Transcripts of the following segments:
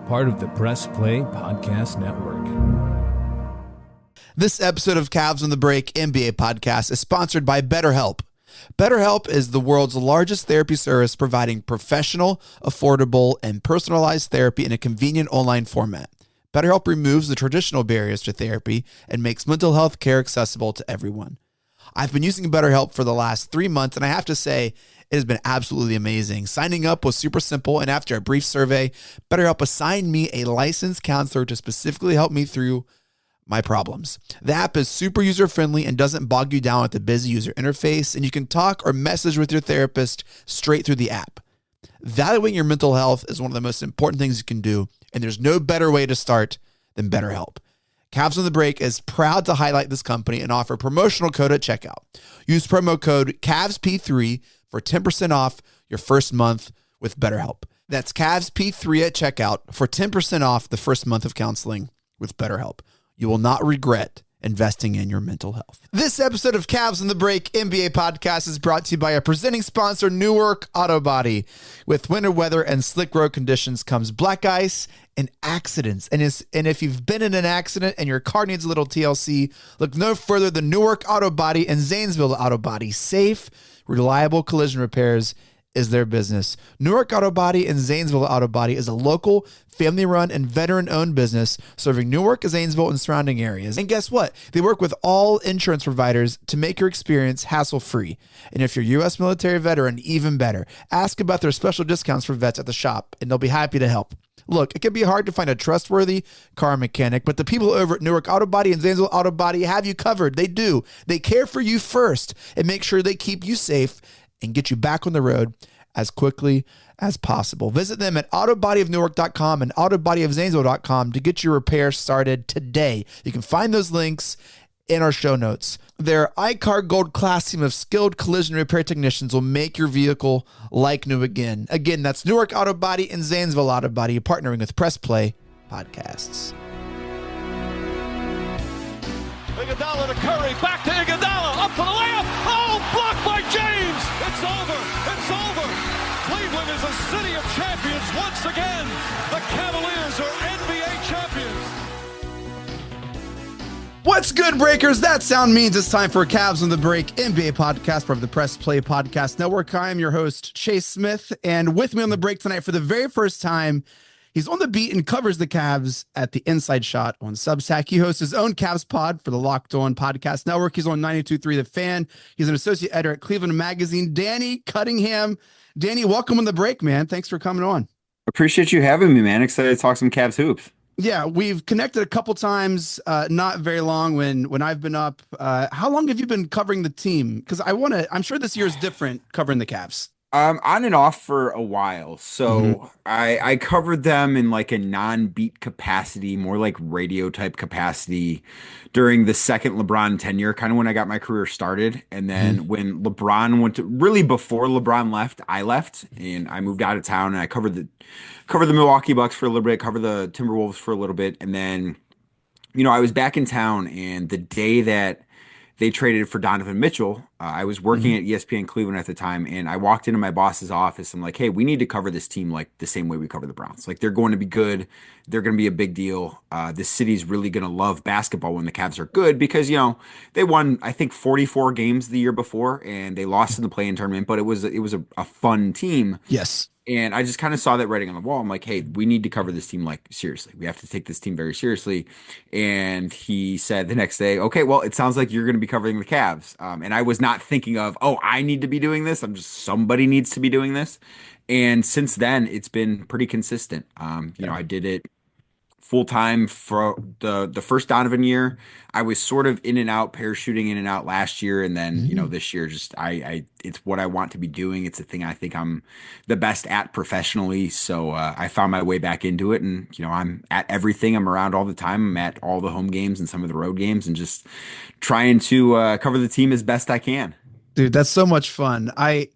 part of the Press Play Podcast Network. This episode of CAVS on the Break NBA podcast is sponsored by BetterHelp. BetterHelp is the world's largest therapy service providing professional, affordable, and personalized therapy in a convenient online format. BetterHelp removes the traditional barriers to therapy and makes mental health care accessible to everyone. I've been using BetterHelp for the last 3 months, and I have to say, it has been absolutely amazing. Signing up was super simple, and after a brief survey, BetterHelp assigned me a licensed counselor to specifically help me through my problems. The app is super user-friendly and doesn't bog you down with the busy user interface, and you can talk or message with your therapist straight through the app. Valuing your mental health is one of the most important things you can do, and there's no better way to start than BetterHelp. CAVS on the Break is proud to highlight this company and offer a promotional code at checkout. Use promo code CAVSP3 for 10% off your first month with BetterHelp. That's CAVSP3 at checkout for 10% off the first month of counseling with BetterHelp. You will not regret investing in your mental health. This episode of CAVS on the Break NBA podcast is brought to you by our presenting sponsor, Newark Autobody. With winter weather and slick road conditions comes black ice and accidents. And if you've been in an accident and your car needs a little TLC, look no further than Newark Autobody and Zanesville Autobody. Safe, reliable collision repairs is their business. Newark Autobody and Zanesville Autobody is a local, family-run, and veteran-owned business serving Newark, Zanesville, and surrounding areas. And guess what? They work with all insurance providers to make your experience hassle-free. And if you're a U.S. military veteran, even better. Ask about their special discounts for vets at the shop, and they'll be happy to help. Look, it can be hard to find a trustworthy car mechanic, but the people over at Newark Autobody and Zanesville Autobody have you covered. They do. They care for you first and make sure they keep you safe and get you back on the road as quickly as possible. Visit them at autobodyofnewark.com and autobodyofzanesville.com to get your repair started today. You can find those links in our show notes. Their iCar Gold Class team of skilled collision repair technicians will make your vehicle like new again. Again, that's Newark Autobody and Zanesville Autobody, partnering with Press Play Podcasts. Iguodala to Curry, back to Iguodala, up for the layup. Oh, blocked by James. It's over. It's over. Cleveland is a city of champions once again. The Cavaliers are NBA champions. What's good, Breakers? That sound means it's time for CAVS on the Break NBA podcast from the Press Play Podcast Network. I am your host, Chase Smith, and with me on the break tonight for the very first time, he's on the beat and covers the Cavs at the Inside Shot on Substack. He hosts his own Cavs pod for the Locked On Podcast Network. He's on 92.3 The Fan. He's an associate editor at Cleveland Magazine. Danny Cunningham. Danny, welcome on the break, man. Thanks for coming on. Appreciate you having me, man. Excited to talk some Cavs hoops. Yeah, we've connected a couple times, not very long when I've been up. How long have you been covering the team? Because I'm sure this year is different covering the Cavs. On and off for a while. So I covered them in like a non-beat capacity, more like radio type capacity during the second LeBron tenure, kind of when I got my career started. And then when LeBron really before LeBron left, I left and I moved out of town and I covered the Milwaukee Bucks for a little bit, covered the Timberwolves for a little bit. And then, I was back in town and the day that they traded for Donovan Mitchell, I was working at ESPN Cleveland at the time, and I walked into my boss's office. I'm like, hey, we need to cover this team like the same way we cover the Browns. Like, they're going to be good. They're going to be a big deal. This city's really going to love basketball when the Cavs are good because, they won, I think, 44 games the year before, and they lost in the play-in tournament, but it was a fun team. Yes. And I just kind of saw that writing on the wall. I'm like, hey, we need to cover this team like seriously. We have to take this team very seriously. And he said the next day, okay, well, it sounds like you're going to be covering the Cavs. And I was not thinking of, oh, I need to be doing this. Somebody needs to be doing this. And since then, it's been pretty consistent. I did it full time for the first Donovan year. I was sort of in and out, parachuting in and out last year, and then this year, just it's what I want to be doing. It's a thing I think I'm the best at professionally. So I found my way back into it, and I'm at everything. I'm around all the time. I'm at all the home games and some of the road games, and just trying to cover the team as best I can. Dude, that's so much fun. I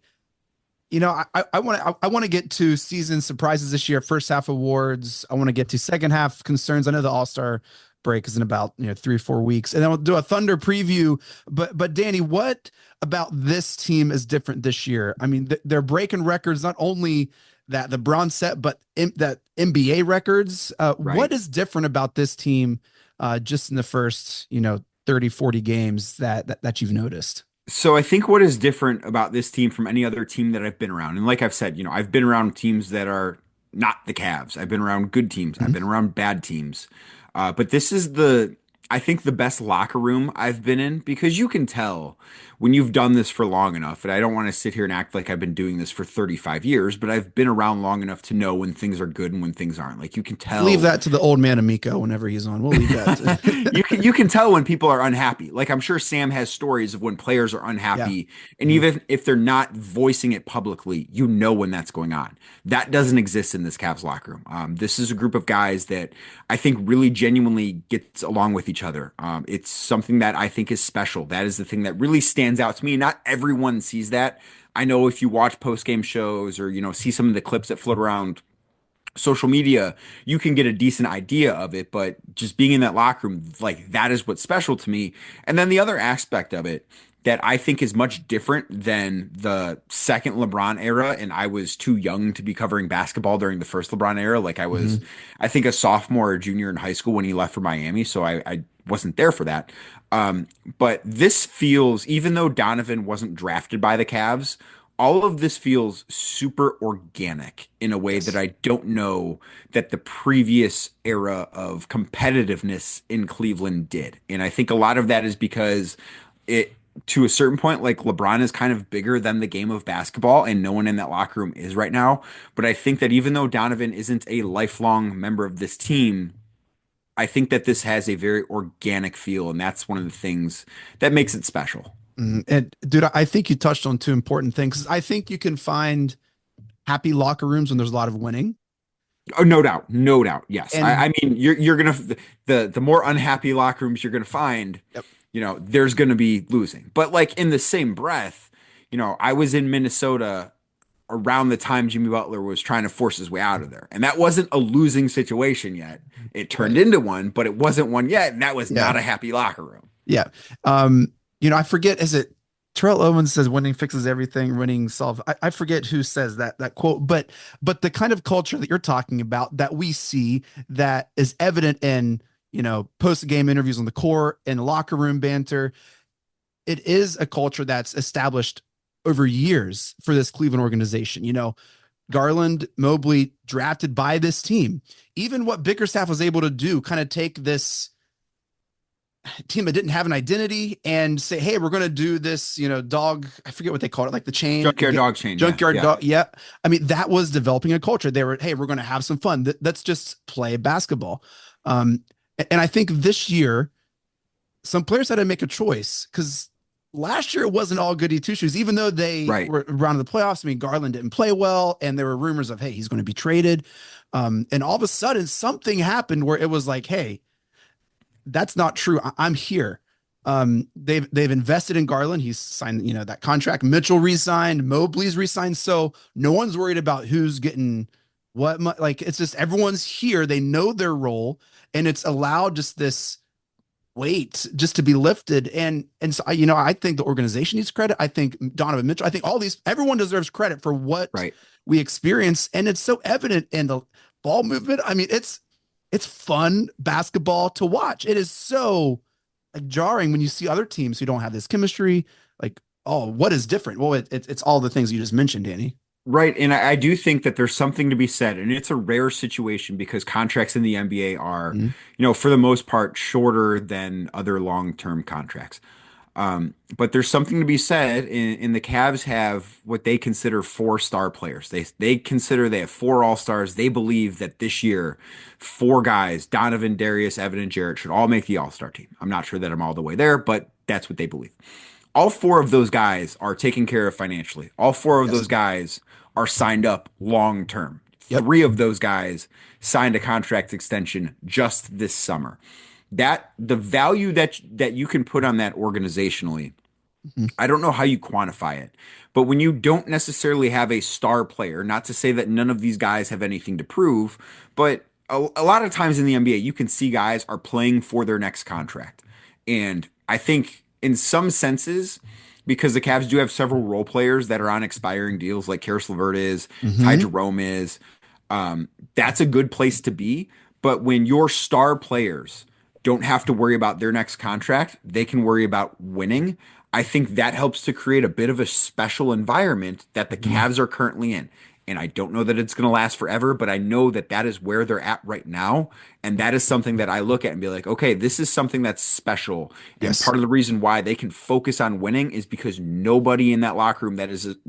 want to get to season surprises this year, first half awards. I want to get to second half concerns. I know the All-Star break is in about 3 or 4 weeks, and then we'll do a Thunder preview. But Danny, what about this team is different this year? I mean, they're breaking records not only that the bronze set, but that NBA records. What Right. is different about this team just in the first, 30, 40 games that you've noticed? So I think what is different about this team from any other team that I've been around, and like I've said, I've been around teams that are not the Cavs. I've been around good teams. I've Mhm. been around bad teams. But this is I think, the best locker room I've been in because you can tell when you've done this for long enough. And I don't want to sit here and act like I've been doing this for 35 years, but I've been around long enough to know when things are good and when things aren't. Like you can Leave tell that to the old man Amico whenever he's on. We'll leave that. you can tell when people are unhappy. Like I'm sure Sam has stories of when players are Yeah. unhappy, and Mhm. even if they're not voicing it publicly, when that's going on. That doesn't exist in this Cavs locker room. This is a group of guys that I think really genuinely gets along with each other. It's something that I think is special. That is the thing that really stands out to me. Not everyone sees that. I know if you watch post game shows or see some of the clips that float around social media, you can get a decent idea of it, but just being in that locker room, like that is what's special to me. And then the other aspect of it that I think is much different than the second LeBron era, and I was too young to be covering basketball during the first LeBron era. Like I was, Mhm. I think, a sophomore or junior in high school when he left for Miami, so I wasn't there for that. Um, but this feels, even though Donovan wasn't drafted by the Cavs, all of this feels super organic in a way that Yes. I don't know that the previous era of competitiveness in Cleveland did. And I think a lot of that is because it, to a certain point, like LeBron is kind of bigger than the game of basketball, and no one in that locker room is right now. But I think that even though Donovan isn't a lifelong member of this team, I think that this has a very organic feel, and that's one of the things that makes it special. And dude, I think you touched on two important things. I think you can find happy locker rooms when there's a lot of winning. Oh, no doubt, no doubt. Yes, I, And I mean you're gonna the more unhappy locker rooms you're gonna find, yep, there's gonna be losing. But like in the same breath, I was in Minnesota around the time Jimmy Butler was trying to force his way out of there, and that wasn't a losing situation yet. It turned right. into one, but it wasn't one yet, and that was Yeah. not a happy locker room. Yeah. I forget, is it Terrell Owens says winning fixes everything, winning solve. I forget who says that quote, but the kind of culture that you're talking about that we see that is evident in, post game interviews on the court and locker room banter. It is a culture that's established over years for this Cleveland organization. Garland, Mobley drafted by this team. Even what Bickerstaff was able to do, kind of take this team that didn't have an identity and say, hey, we're going to do this, dog, I forget what they called it, like the chain, Junkyard dog chain, yeah, junkyard yeah, dog. Yeah. I mean, that was developing a culture. They were, hey, we're going to have some fun. Let's just play basketball. And I think this year, some players had to make a choice because last year it wasn't all goody two shoes, even though they right. were around the playoffs. I mean, Garland didn't play well, and there were rumors of, hey, he's going to be traded. And all of a sudden, something happened where it was like, hey, that's not true. I'm here. They've invested in Garland. He's signed, that contract. Mitchell re-signed. Mobley's re-signed. So no one's worried about who's getting what. Like it's just everyone's here. They know their role, and it's allowed just this weight just to be lifted. And so I think the organization needs credit. I think Donovan Mitchell. I think everyone deserves credit for what Right. we experience, and it's so evident in the ball movement. I mean, it's fun basketball to watch. It is so like jarring when you see other teams who don't have this chemistry. Like, oh, what is different? Well, it's all the things you just mentioned, Danny. Right. And I do think that there's something to be said. And it's a rare situation because contracts in the NBA are, Mhm. for the most part, shorter than other long-term contracts. But there's something to be said in the Cavs have what they consider four-star players. They consider they have four all-stars. They believe that this year, four guys, Donovan, Darius, Evan, and Jarrett, should all make the all-star team. I'm not sure that I'm all the way there, but that's what they believe. All four of those guys are taken care of financially. All four of Yes. those guys are signed up long term. Yep. Three of those guys signed a contract extension just this summer. That the value that you can put on that organizationally, Mhm. I don't know how you quantify it, but when you don't necessarily have a star player, not to say that none of these guys have anything to prove, but a lot of times in the NBA, you can see guys are playing for their next contract. And I think in some senses, because the Cavs do have several role players that are on expiring deals, like Karis LeVert is, Ty Hmm. Jerome is. That's a good place to be. But when your star players don't have to worry about their next contract, they can worry about winning. I think that helps to create a bit of a special environment that the Cavs are currently in. And I don't know that it's going to last forever, but I know that that is where they're at right now. And that is something that I look at and be like, okay, this is something that's special. And Yes. part of the reason why they can focus on winning is because nobody in that locker room,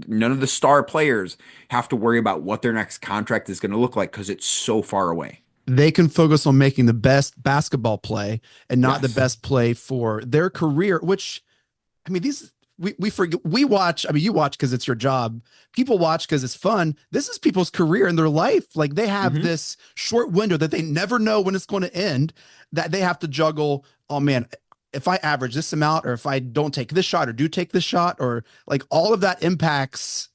none of the star players have to worry about what their next contract is going to look like because it's so far away. They can focus on making the best basketball play and not the Yes. best play for their career, which I mean, we forget, we watch. I mean, you watch because it's your job. People watch because it's fun. This is people's career and their life. Like they have Hmm. this short window that they never know when it's going to end, that they have to juggle. Oh man, if I average this amount, or if I don't take this shot or do take this shot, or like all of that impacts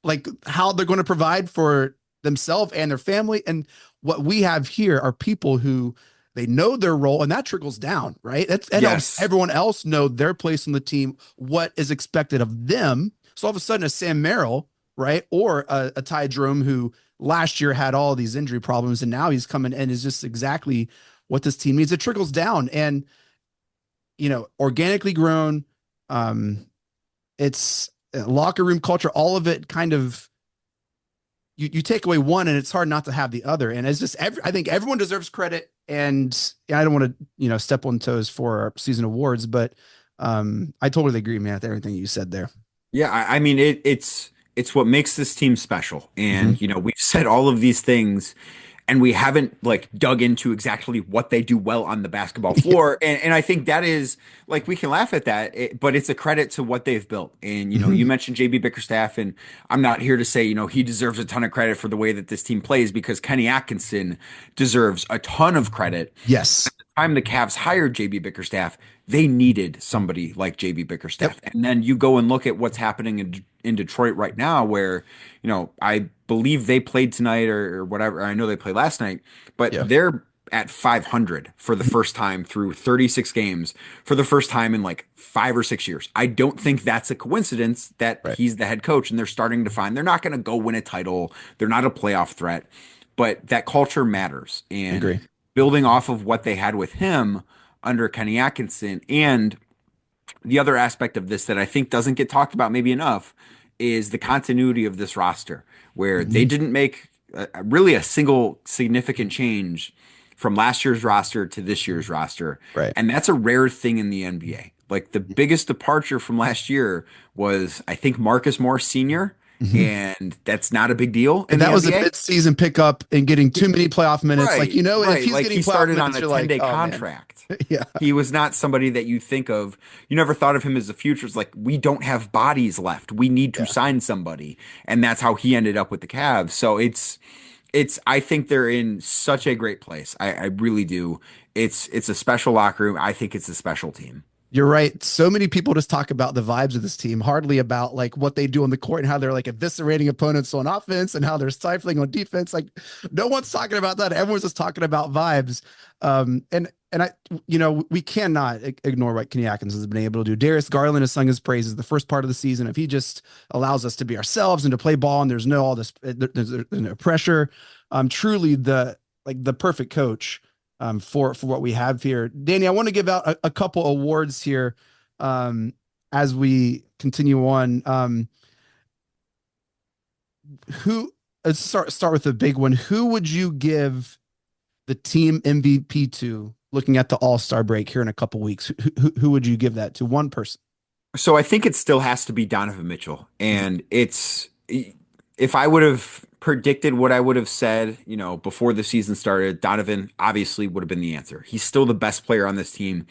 like how they're going to provide for themselves and their family. And what we have here are people who they know their role, and that trickles down, right? That helps Yes. everyone else know their place on the team, what is expected of them. So all of a sudden, a Sam Merrill, right, or a Ty Jerome who last year had all these injury problems, and now he's coming in is just exactly what this team needs. It trickles down, and organically grown. Um, it's locker room culture, all of it kind of you take away one and it's hard not to have the other. And it's just I think everyone deserves credit. And I don't want to, step on toes for our season awards, but I totally agree, man, with everything you said there. Yeah, I mean it's what makes this team special. Mhm. And we've said all of these things and we haven't like dug into exactly what they do well on the basketball floor. And I think that is like we can laugh at that, but it's a credit to what they've built. And you Mhm. mentioned JB Bickerstaff, and I'm not here to say, he deserves a ton of credit for the way that this team plays because Kenny Atkinson deserves a ton of credit. Yes. Time the Cavs hired JB Bickerstaff, they needed somebody like JB Yep. Bickerstaff. And then you go and look at what's happening in Detroit right now, where, I believe they played tonight or whatever. I know they played last night, but Yeah. they're at 500 for the first time through 36 games for the first time in like 5 or 6 years. I don't think that's a coincidence that Right. he's the head coach and they're starting to find they're not going to go win a title. They're not a playoff threat, but that culture matters. I And agree. building off of what they had with him under Kenny Atkinson. And the other aspect of this that I think doesn't get talked about maybe enough is the continuity of this roster, where they Mhm. didn't make really a single significant change from last year's roster to this year's roster. Right. And that's a rare thing in the NBA. Like the biggest departure from last year was, I think, Marcus Morris Sr., Mhm. and that's not a big deal in And the that was a NBA. mid-season pickup and getting too many playoff minutes. Like, Right, and if right. he's Like getting he playoff started on minutes, a you're like, 10-day oh man. contract. Yeah. He was not somebody that you think of. You never thought of him as the future. It's like, we don't have bodies left. We need to Yeah. sign somebody. And that's how he ended up with the Cavs. So I think they're in such a great place. I really do. It's a special locker room. I think it's a special team. You're right. So many people just talk about the vibes of this team, hardly about like what they do on the court and how they're like eviscerating opponents on offense and how they're stifling on defense. Like no one's talking about that. Everyone's just talking about vibes. And I, we cannot ignore what Kenny Atkins has been able to do. Darius Garland has sung his praises the first part of the season. If he just allows us to be ourselves and to play ball, and there's no all this, there's no pressure. Truly the perfect coach for what we have here. Danny, I want to give out a couple awards here as we continue on. Who let's start with the big one. Who would you give the team MVP to? Looking at the All-Star break here in a couple weeks, who would you give that to? One person. So I think it still has to be Donovan Mitchell. And if I would have predicted what I would have said, before the season started, Donovan obviously would have been the answer. He's still the best player on this team.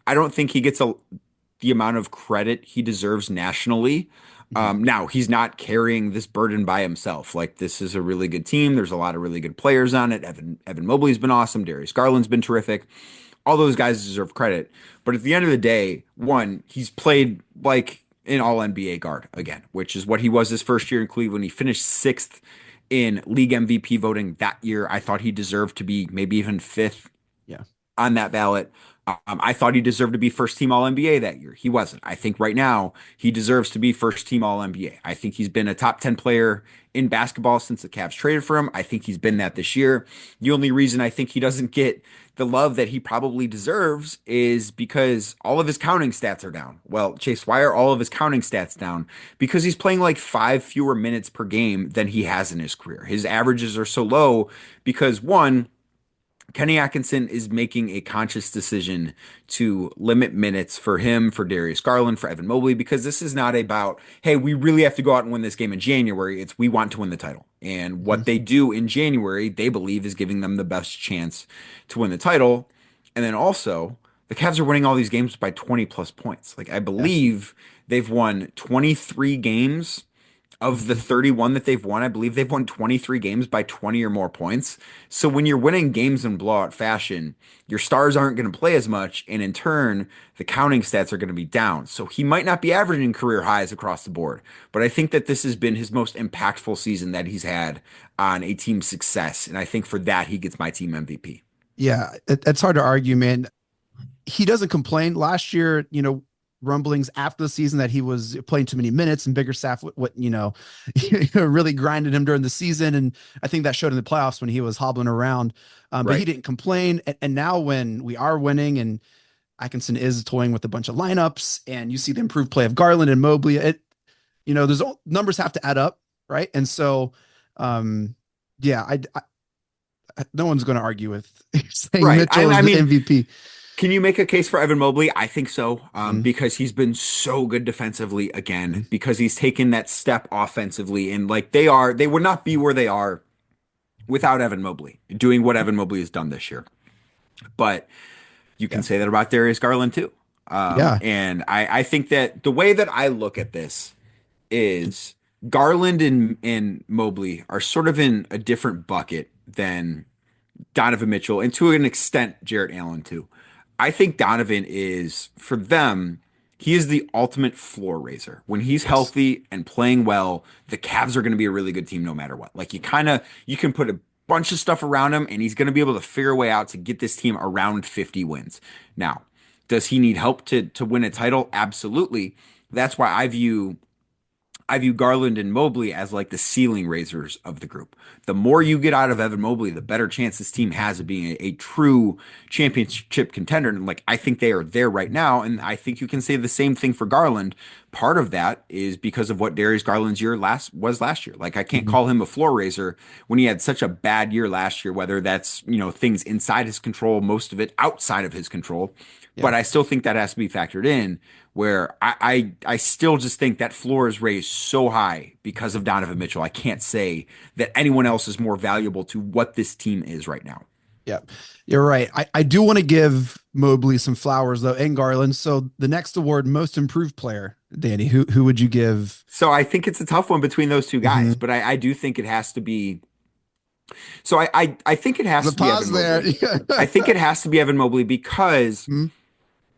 I don't think he gets the amount of credit he deserves nationally. Now he's not carrying this burden by himself. Like this is a really good team. There's a lot of really good players on it. Evan Mobley's been awesome. Darius Garland's been terrific. All those guys deserve credit. But at the end of the day, one, he's played like an all NBA guard again, which is what he was his first year in Cleveland. He finished sixth in league MVP voting that year. I thought he deserved to be maybe even fifth. Yeah. on that ballot. I thought he deserved to be first team All NBA that year. He wasn't. I think right now he deserves to be first team All NBA. I think he's been a top 10 player in basketball since the Cavs traded for him. I think he's been that this year. The only reason I think he doesn't get the love that he probably deserves is because all of his counting stats are down. Well, Chase, why are all of his counting stats down? Because he's playing like 5 fewer minutes per game than he has in his career. His averages are so low because one, Kenny Atkinson is making a conscious decision to limit minutes for him, for Darius Garland, for Evan Mobley, because this is not about, hey, we really have to go out and win this game in January. It's we want to win the title. And what they do in January, they believe is giving them the best chance to win the title. And then also, the Cavs are winning all these games by 20 plus points. Like, I believe they've won 23 games of the 31 that they've won. I believe they've won 23 games by 20 or more points. So when you're winning games in blowout fashion, your stars aren't going to play as much. And in turn, the counting stats are going to be down. So he might not be averaging career highs across the board. But I think that this has been his most impactful season that he's had on a team's success. And I think for that, he gets my team MVP. Yeah, it's hard to argue, man. He doesn't complain. Last year, rumblings after the season that he was playing too many minutes, and Biggerstaff, really grinded him during the season. And I think that showed in the playoffs when he was hobbling around. But he didn't complain. And now when we are winning and Atkinson is toying with a bunch of lineups and you see the improved play of Garland and Mobley, there's numbers have to add up. Right. And so, I no one's going to argue with saying Mitchell is the MVP. Can you make a case for Evan Mobley? I think so, because he's been so good defensively again, because he's taken that step offensively, and like they would not be where they are without Evan Mobley doing what Evan Mobley has done this year. But you can say that about Darius Garland too. And I think that the way that I look at this is Garland and Mobley are sort of in a different bucket than Donovan Mitchell, and to an extent, Jarrett Allen too. I think Donovan is, for them, he is the ultimate floor raiser. When he's healthy and playing well, the Cavs are going to be a really good team no matter what. Like you can put a bunch of stuff around him and he's going to be able to figure a way out to get this team around 50 wins. Now, does he need help to win a title? Absolutely. That's why I view Garland and Mobley as like the ceiling raisers of the group. The more you get out of Evan Mobley, the better chance this team has of being a true championship contender. And like, I think they are there right now. And I think you can say the same thing for Garland. Part of that is because of what Darius Garland's year was last year. Like I can't call him a floor raiser when he had such a bad year last year, whether that's, things inside his control, most of it outside of his control. Yeah. But I still think that has to be factored in, where I still just think that floor is raised so high because of Donovan Mitchell. I can't say that anyone else is more valuable to what this team is right now. Yeah, you're right. I do want to give Mobley some flowers though, and Garland. So the next award, most improved player, Danny, who would you give? So I think it's a tough one between those two guys, but I do think it has to be. So I think it has to be Evan Mobley. I think it has to be Evan Mobley because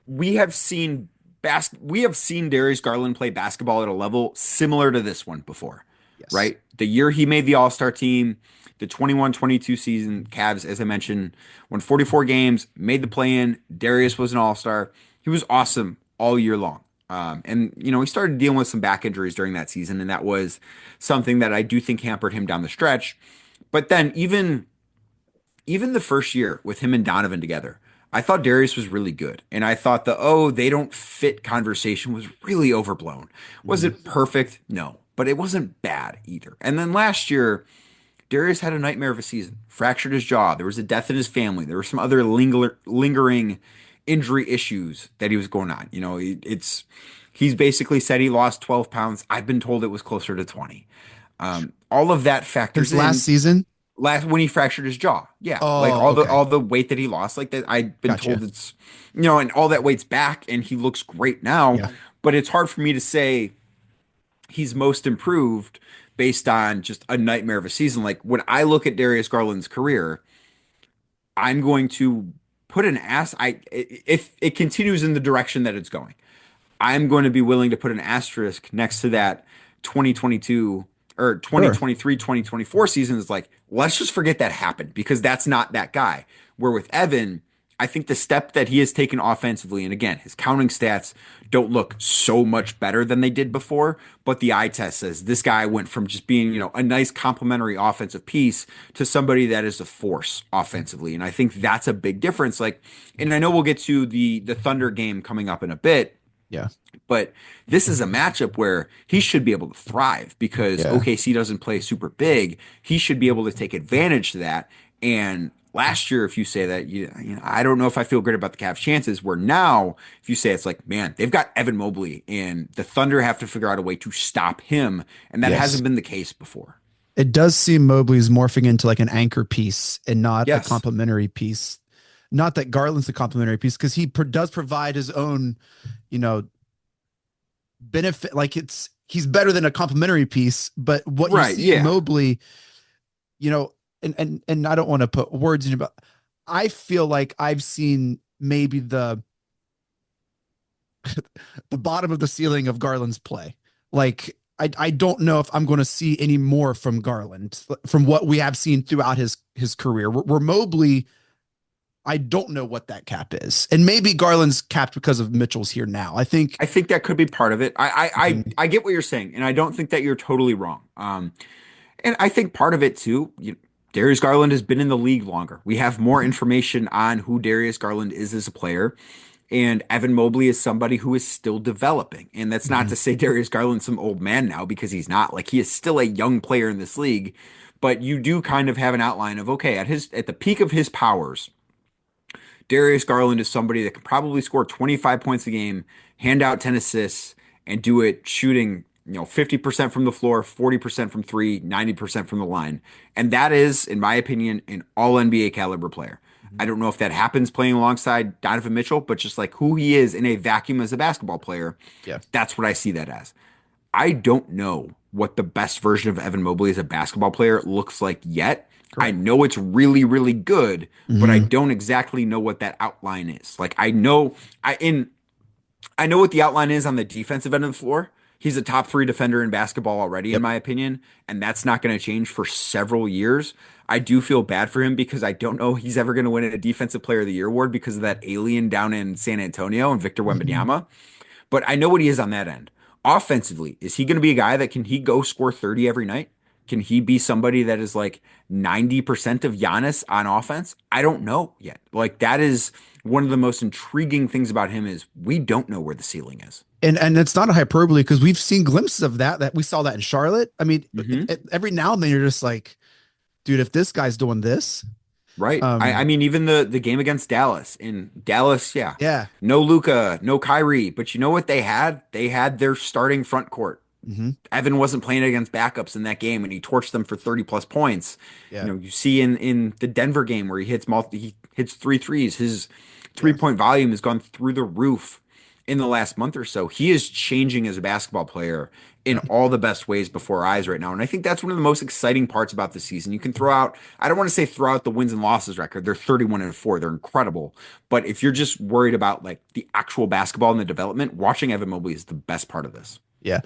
we have seen Darius Garland play basketball at a level similar to this one before, right? The year he made the All-Star team, the 21-22 season, Cavs, as I mentioned, won 44 games, made the play-in. Darius was an All-Star. He was awesome all year long. And he started dealing with some back injuries during that season, and that was something that I do think hampered him down the stretch. But then even the first year with him and Donovan together, I thought Darius was really good. And I thought they don't fit conversation was really overblown. Was it perfect? No. But it wasn't bad either. And then last year, Darius had a nightmare of a season. Fractured his jaw. There was a death in his family. There were some other lingering injury issues that he was going on. He's basically said he lost 12 pounds. I've been told it was closer to 20. All of that factors in. Last season? When he fractured his jaw. Yeah. Oh, all the weight that he lost, like that, I've been told it's, and all that weight's back and he looks great now, but it's hard for me to say he's most improved based on just a nightmare of a season. Like when I look at Darius Garland's career, I'm going to put if it continues in the direction that it's going, I'm going to be willing to put an asterisk next to that 2022 or 2023, 2024 season is like, let's just forget that happened because that's not that guy. Where with Evan, I think the step that he has taken offensively, and again, his counting stats don't look so much better than they did before, but the eye test says this guy went from just being, a nice complementary offensive piece to somebody that is a force offensively. And I think that's a big difference. Like, and I know we'll get to the Thunder game coming up in a bit, Yeah. but this is a matchup where he should be able to thrive because Yeah. OKC doesn't play super big. He should be able to take advantage of that. And last year, if you say that, I don't know if I feel great about the Cavs' chances. Where now, if you say it's like, man, they've got Evan Mobley, and the Thunder have to figure out a way to stop him, and that Yes. hasn't been the case before. It does seem Mobley's morphing into like an anchor piece and not a Yes. complementary piece. Not that Garland's a complementary piece, because he does provide his own, you know, benefit. Like he's better than a complementary piece, but what you Right. see in Yeah. Mobley, and I don't want to put words in your mouth. I feel like I've seen maybe the bottom of the ceiling of Garland's play. Like I don't know if I'm going to see any more from Garland from what we have seen throughout his career. Where Mobley, I don't know what that cap is, and maybe Garland's capped because of Mitchell's here now. I think that could be part of it. I get what you're saying, and I don't think that you're totally wrong. And I think part of it too, Darius Garland has been in the league longer. We have more information on who Darius Garland is as a player. And Evan Mobley is somebody who is still developing. And that's not to say Darius Garland's some old man now, because he's not. Like, he is still a young player in this league. But you do kind of have an outline of, okay, at the peak of his powers, Darius Garland is somebody that can probably score 25 points a game, hand out 10 assists, and do it shooting, 50% from the floor, 40% from three, 90% from the line. And that is, in my opinion, an all NBA caliber player. I don't know if that happens playing alongside Donovan Mitchell, but just like who he is in a vacuum as a basketball player, Yeah. that's what I see that as. I don't know what the best version of Evan Mobley as a basketball player looks like yet. I know it's really, really good, but I don't exactly know what that outline is. Like, I know what the outline is on the defensive end of the floor. He's a top 3 defender in basketball already, in my opinion, and that's not going to change for several years. I do feel bad for him because I don't know he's ever going to win a Defensive Player of the Year award because of that alien down in San Antonio and Victor Wembanyama. But I know what he is on that end. Offensively, is he going to be a guy that can he go score 30 every night? Can he be somebody that is like 90% of Giannis on offense? I don't know yet. Like, that is one of the most intriguing things about him is we don't know where the ceiling is. And it's not a hyperbole, because we've seen glimpses of that we saw that in Charlotte. I mean, Mhm. every now and then you're just like, dude, if this guy's doing this, Right. um, I mean, even the game against Dallas. In Dallas, yeah. yeah. No Luka, no Kyrie. But you know what they had? They had their starting front court. Mm-hmm. Evan wasn't playing against backups in that game, and he torched them for 30 plus points. Yeah. You see in the Denver game where he hits three threes. His 3-point volume has gone through the roof in the last month or so. He is changing as a basketball player in all the best ways before our eyes right now. And I think that's one of the most exciting parts about the season. You can I don't want to say throw out the wins and losses record. They're 31-4. They're incredible. But if you're just worried about like the actual basketball and the development, watching Evan Mobley is the best part of this. Yeah.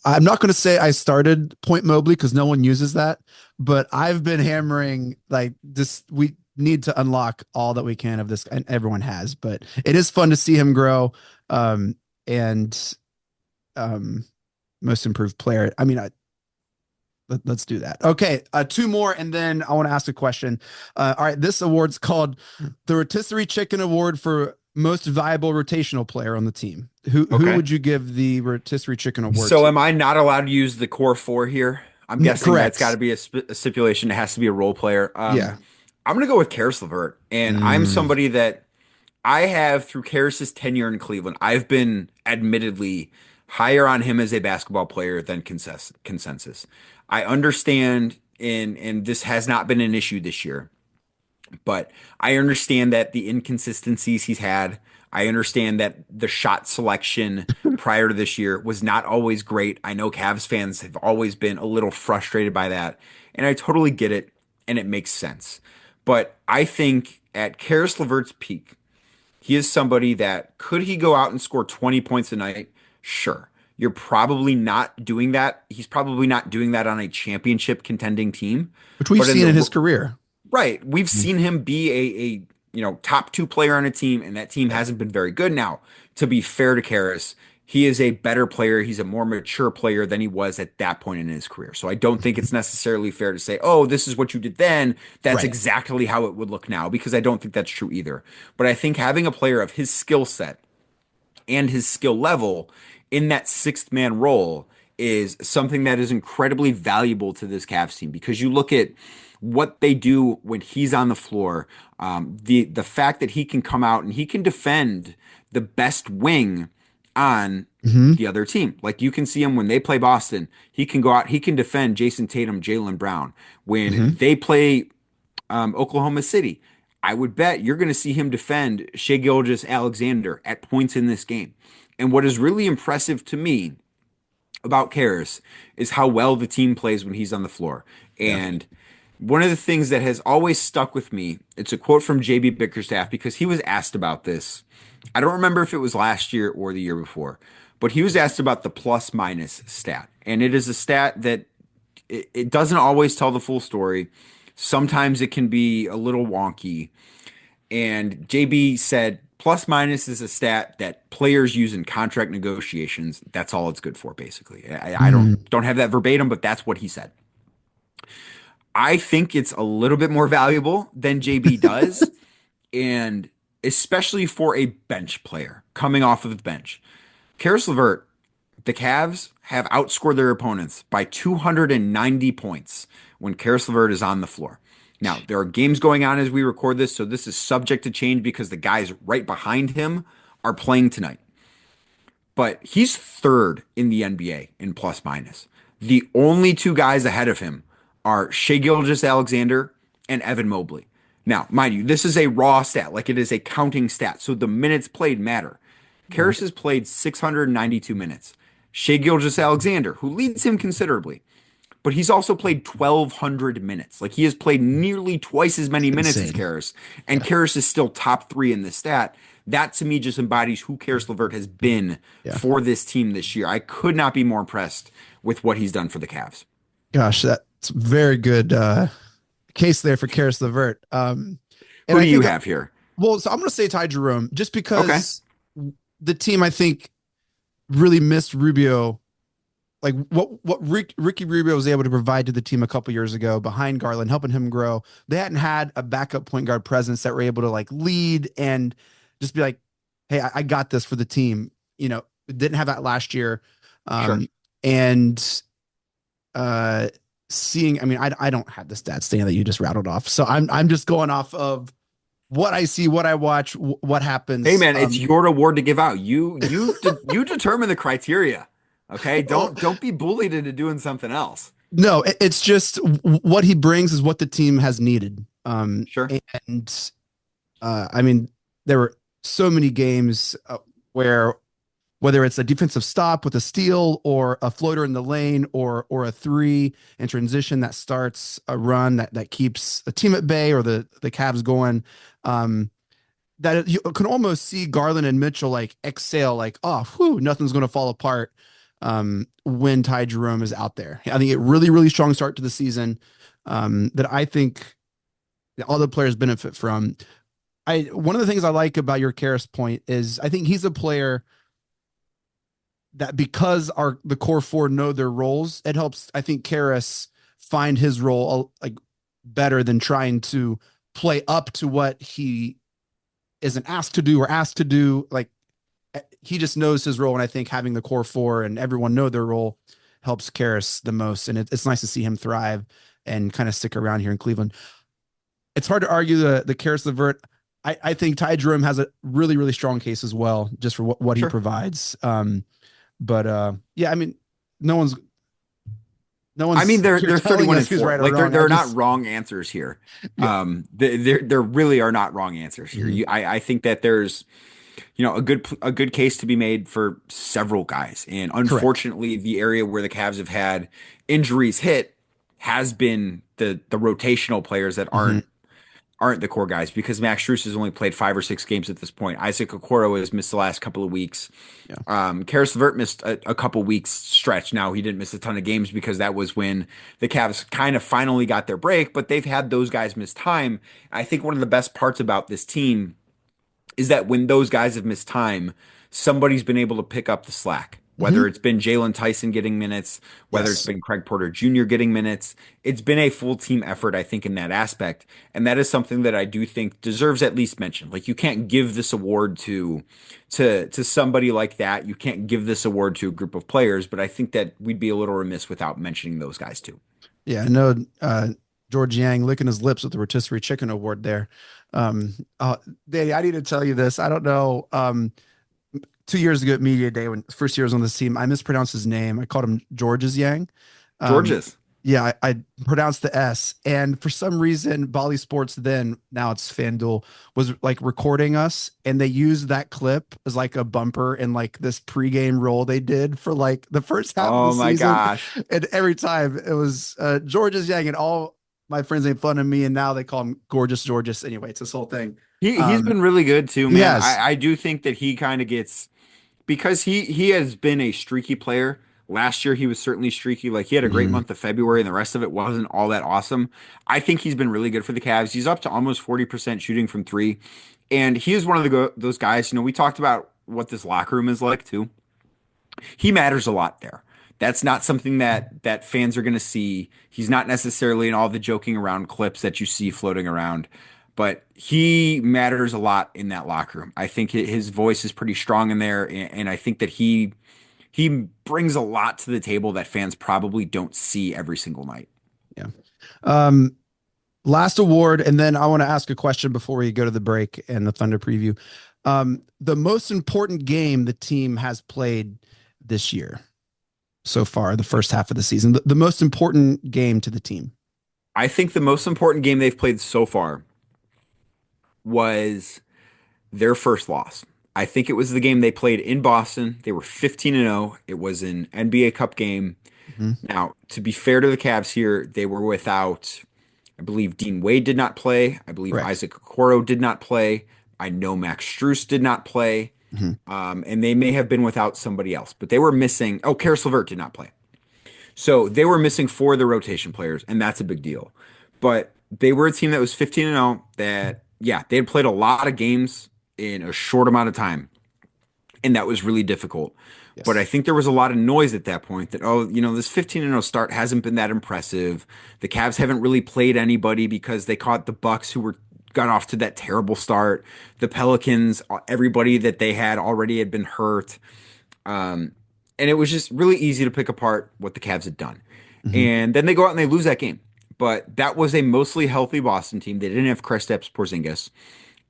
I'm not going to say I started Point Mobley because no one uses that, but I've been hammering like this. We need to unlock all that we can of this, and everyone has, but it is fun to see him grow. And most improved player. I mean, let's do that. Okay. 2 more. And then I want to ask a question. All right. This award's called the Rotisserie Chicken Award for most valuable rotational player on the team. Who would you give the Rotisserie Chicken Award So to? am I not allowed to use the core 4 here? I'm guessing Correct. that's got to be a stipulation. It has to be a role player. Yeah. I'm going to go with Karis LeVert. And I'm somebody that I have, through Karis's tenure in Cleveland, I've been admittedly higher on him as a basketball player than consensus. I understand, and this has not been an issue this year, but I understand that the inconsistencies he's had. I understand that the shot selection prior to this year was not always great. I know Cavs fans have always been a little frustrated by that, and I totally get it, and it makes sense. But I think at Karis LeVert's peak, he is somebody that could he go out and score 20 points a night? Sure. You're probably not doing that. He's probably not doing that on a championship contending team. Which we've But seen in his career. right. We've seen him be top two player on a team, and that team hasn't been very good. Now, to be fair to Karras, he is a better player. He's a more mature player than he was at that point in his career. So I don't think it's necessarily fair to say, oh, this is what you did then. That's Right. exactly how it would look now, because I don't think that's true either. But I think having a player of his skill set and his skill level in that sixth man role is something that is incredibly valuable to this Cavs team, because you look at what they do when he's on the floor. The fact that he can come out and he can defend the best wing on Hmm. the other team. Like, you can see him when they play Boston. He can go out, he can defend Jason Tatum, Jaylen Brown. When Hmm. they play Oklahoma City, I would bet you're going to see him defend Shai Gilgeous-Alexander at points in this game. And what is really impressive to me about Karras is how well the team plays when he's on the floor. Yeah. And one of the things that has always stuck with me, it's a quote from JB Bickerstaff, because he was asked about this. I don't remember if it was last year or the year before, but he was asked about the plus minus stat. And it is a stat that it doesn't always tell the full story. Sometimes it can be a little wonky. And JB said plus minus is a stat that players use in contract negotiations. That's all it's good for, basically. I Mm. don't have that verbatim, but that's what he said. I think it's a little bit more valuable than JB does, and especially for a bench player coming off of the bench. Karis LeVert, the Cavs have outscored their opponents by 290 points when Karis LeVert is on the floor. Now, there are games going on as we record this, so this is subject to change because the guys right behind him are playing tonight. But he's third in the NBA in plus minus. The only two guys ahead of him are Shai Gilgeous-Alexander and Evan Mobley. Now, mind you, this is a raw stat, like it is a counting stat, so the minutes played matter. Karras has played 692 minutes. Shai Gilgeous-Alexander, who leads him considerably, but he's also played 1,200 minutes. Like, he has played nearly twice as many minutes as Insane. Karras, and Yeah. Karras is still top three in this stat. That to me just embodies who Karis LeVert has been Yeah. for this team this year. I could not be more impressed with what he's done for the Cavs. Gosh, that's very good case there for Karis LeVert. And Who I do you think, have here? well, so I'm going to say Ty Jerome just Okay. because the team, I think, really missed Rubio. Like what Ricky Rubio was able to provide to the team a couple years ago behind Garland, helping him grow. They hadn't had a backup point guard presence that were able to like lead and just be like, "Hey, I got this for the team." Didn't have that last year, Sure. and uh, seeing. I mean, I don't have the stats Stan, that you just rattled off, so I'm just going off of what I see, what I watch, what Hey happens. man, it's your award to give out. You determine the criteria. Okay? Well, Don't be bullied into doing something else. no, it's just what he brings is what the team has needed. Sure. And I mean, there were so many games where whether it's a defensive stop with a steal or a floater in the lane or a three in transition that starts a run that keeps a team at bay or the Cavs going. That you can almost see Garland and Mitchell like exhale, like, oh, whew, nothing's going to fall apart when Ty Jerome is out there. I think a really, really strong start to the season that I think all the players benefit from. One of the things I like about your Karras point is I think he's a player that because the core four know their roles, it helps, I think, Karras find his role like better than trying to play up to what he isn't asked to do or asked to do. Like, he just knows his role, and I think having the core four and everyone know their role helps Karras the most. And it's nice to see him thrive and kind of stick around here in Cleveland. It's hard to argue the Karras LeVert. I think Ty Jerome has a really, really strong case as well, just for what he Sure. provides. But yeah, I mean, no one's I mean, they're here telling 31 us and who's 4. right or Like, wrong. there are not wrong answers here. Yeah. There really are not wrong answers here. Mhm. I think that there's a good case to be made for several guys. And Correct. unfortunately, the area where the Cavs have had injuries hit has been the rotational players that Mhm. aren't the core guys because Max Strus has only played 5 or 6 games at this point. Isaac Okoro has missed the last couple of weeks. Yeah. Karis LeVert missed a couple weeks stretch. Now he didn't miss a ton of games because that was when the Cavs kind of finally got their break, but they've had those guys miss time. I think one of the best parts about this team is that when those guys have missed time, somebody's been able to pick up the slack. Whether it's been Jalen Tyson getting minutes, whether it's been Craig Porter Jr. getting minutes, it's been a full team effort, I think, in that aspect. And that is something that I do think deserves at least mention. Like you can't give this award to somebody like that. You can't give this award to a group of players, but I think that we'd be a little remiss without mentioning those guys too. Yeah, I know George Yang licking his lips with the rotisserie chicken award there. Danny, I need to tell you this. I don't know. 2 years ago at Media Day, when first year was on this team, I mispronounced his name. I called him Georges Yang. Georges. Yeah, I pronounced the S. And for some reason, Bally Sports then, now it's FanDuel, was like recording us. And they used that clip as like a bumper in like this pregame roll they did for like the first half of the season. Oh my gosh. And every time it was Georges Yang, and all my friends made fun of me. And now they call him Gorgeous Georges. Anyway, it's this whole thing. He's been really good too, man. Yes. I do think that he kind of gets, because he has been a streaky player. Last year, he was certainly streaky. Like he had a great month of February, and the rest of it wasn't all that awesome. I think he's been really good for the Cavs. He's up to almost 40% shooting from three, and he is one of those guys. You know, we talked about what this locker room is like too. He matters a lot there. That's not something that fans are going to see. He's not necessarily in all the joking around clips that you see floating around, but he matters a lot in that locker room. I think his voice is pretty strong in there, and I think that he brings a lot to the table that fans probably don't see every single night. Yeah. Last award, and then I want to ask a question before we go to the break and the Thunder preview. The most important game the team has played this year so far, the first half of the season, the most important game to the team. I think the most important game they've played so far was their first loss. I think it was the game they played in Boston. They were 15-0. It was an NBA Cup game. Now, to be fair to the Cavs here, they were without, I believe Dean Wade did not play. I believe Isaac Okoro did not play. I know Max Strus did not play. And they may have been without somebody else, but they were missing. Oh, Karis LeVert did not play. So they were missing 4 of the rotation players, and that's a big deal. But they were a team that was 15-0 that, yeah, they had played a lot of games in a short amount of time, and that was really difficult. Yes. But I think there was a lot of noise at that point that, this 15-0 start hasn't been that impressive. The Cavs haven't really played anybody because they caught the Bucks, who got off to that terrible start. The Pelicans, everybody that they had already had been hurt. And it was just really easy to pick apart what the Cavs had done. And then they go out and they lose that game. But that was a mostly healthy Boston team. They didn't have Kristaps Porzingis.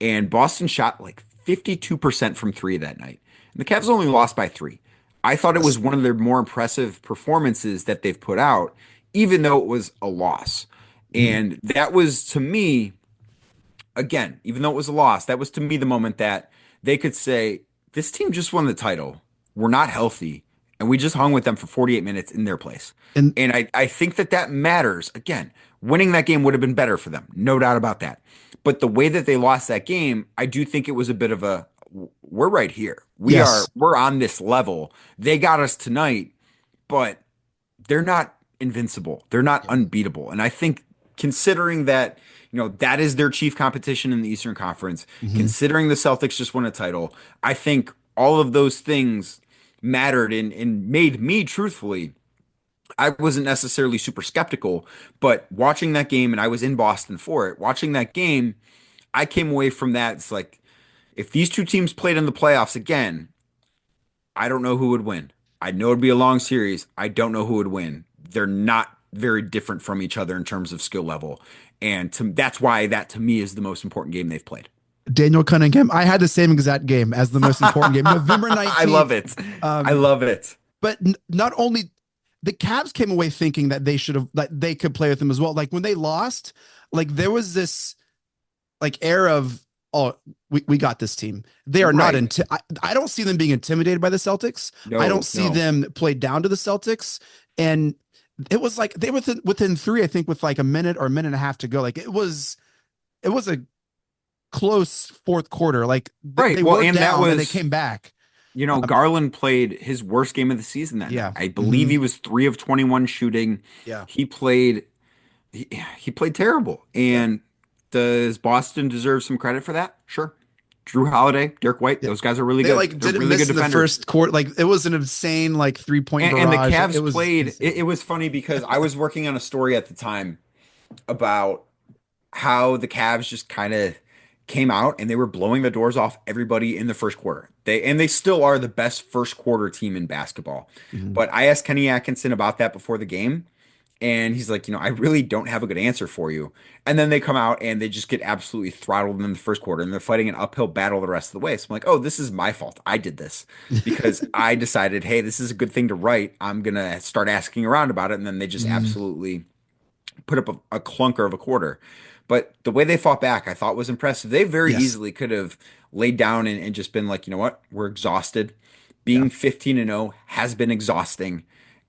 And Boston shot like 52% from three that night. And the Cavs only lost by 3. I thought it was one of their more impressive performances that they've put out, even though it was a loss. And that was, to me, again, even though it was a loss, that was to me the moment that they could say, this team just won the title. We're not healthy. And we just hung with them for 48 minutes in their place. And I think that matters. Again, winning that game would have been better for them. No doubt about that. But the way that they lost that game, I do think it was a bit of a, we're right here. We're on this level. They got us tonight, but they're not invincible. They're not unbeatable. And I think considering that, that is their chief competition in the Eastern Conference, considering the Celtics just won a title, I think all of those things mattered and made me, truthfully, I wasn't necessarily super skeptical, but watching that game, and I was in Boston for it, watching that game, I came away from that. It's like, if these two teams played in the playoffs again, I don't know who would win. I know it'd be a long series. I don't know who would win. They're not very different from each other in terms of skill level. And that's why that, to me, is the most important game they've played. Daniel Cunningham, I had the same exact game as the most important game. November 19th. I love it. I love it. But not only the Cavs came away thinking that they could play with them as well. Like when they lost, like there was this like air of, oh, we got this team. They are not I don't see them being intimidated by the Celtics. No, I don't see them play down to the Celtics. And it was like they were within 3, I think, with like a minute or a minute and a half to go. Like it was a close fourth quarter. Like Right. they Well, were and that down and they was, came back. Garland played his worst game of the season that night. Yeah. I believe he was 3 of 21 shooting. Yeah. He played he played terrible. Yeah. And does Boston deserve some credit for that? Sure. Drew Holiday, Dirk White, Yeah. those guys are really They good. like They're didn't really miss good in the defenders. first quarter. Like it was an insane like 3-point And the barrage. It Cavs was played. insane. It was funny because I was working on a story at the time about how the Cavs just kind of came out and they were blowing the doors off everybody in the first quarter. They still are the best first quarter team in basketball. Mhm. But I asked Kenny Atkinson about that before the game, and he's like, I really don't have a good answer for you. And then they come out and they just get absolutely throttled in the first quarter, and they're fighting an uphill battle the rest of the way. So I'm like, oh, this is my fault. I did this because I decided, hey, this is a good thing to write. I'm gonna start asking around about it, and then they just Mhm. absolutely put up a clunker of a quarter. But the way they fought back, I thought was impressive. They very Yes. easily could have laid down and just been like, you know what, we're exhausted. Yeah. Being 15-0 has been exhausting.